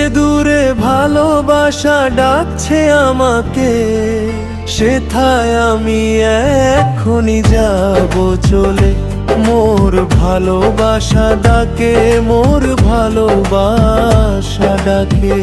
যে দূরে ভালোবাসা ডাকছে আমাকে, সেথায় আমি এখনই যাব চলে। মোর ভালোবাসা ডাকে, মোর ভালোবাসা ডাকে।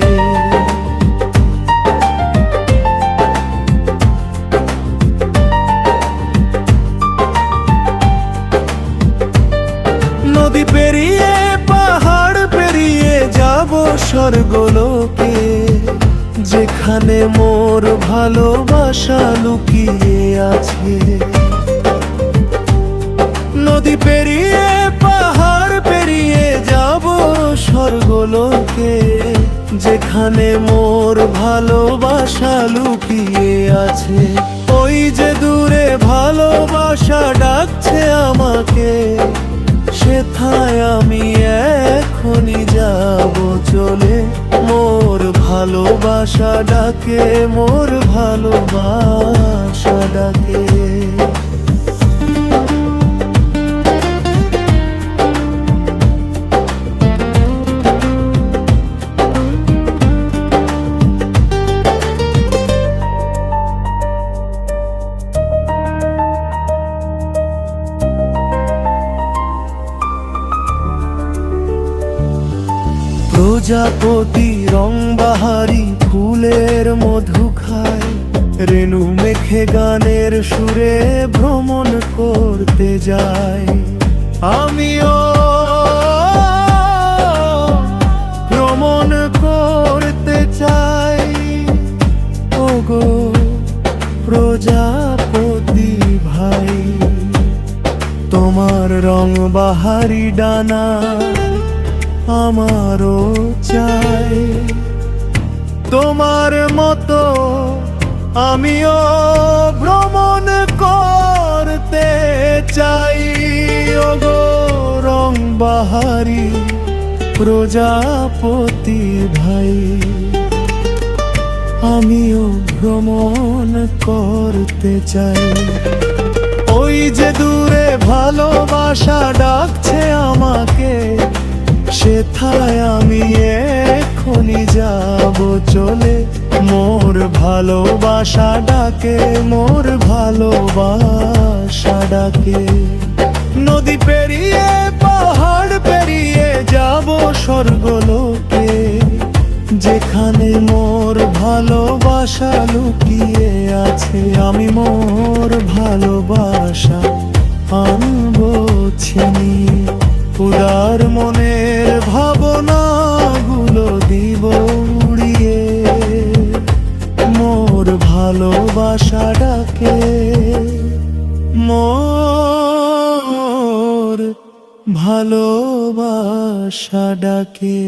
নদী পেরিয়ে পাহাড় পেরিয়ে যাব স্বর্গলোকে, যেখানে মোর ভালোবাসা লুকিয়ে আছে। নদী পেরিয়ে পাহাড় পেরিয়ে যাব স্বর্গলোকে, যেখানে মোর ভালোবাসা লুকিয়ে আছে। ওই যে দূরে ভালোবাসা ডাকছে আমাকে, সেথায় আমি এখনই যাব চলে। মোর ভালোবাসা ডাকে, মোর ভালোবাসা ডাকে। প্রজাপতি রংবাহারি ফুলের মধু খায়, রেণু মেখে গানের সুরে ভ্রমণ করতে যায়। আমিও ভ্রমণ করতে চাই। ওগো প্রজাপতি ভাই, তোমার রংবাহারি ডানা আমারও চাই। তোমার মতো আমিও ভ্রমণ করতে চাই। ওগো রংবাহারি প্রজাপতি ভাই, আমিও ভ্রমণ করতে চাই। ওই যে দূরে ভালোবাসা ডাকছে আমাকে, সেথায় আমি এখনই যাব চলে। মোর ভালোবাসা ডাকে, মোর ভালোবাসা ডাকে। নদী পেরিয়ে পাহাড় পেরিয়ে যাব স্বর্গলোকে, যেখানে মোর ভালোবাসা লুকিয়ে আছে। আমি মোর ভালোবাসা আনবো ছিনিয়ে, উদার মনের ভাবনাগুলো দিব উড়িয়ে। মোর ভালোবাসা ডাকে, মোর ভালোবাসা ডাকে।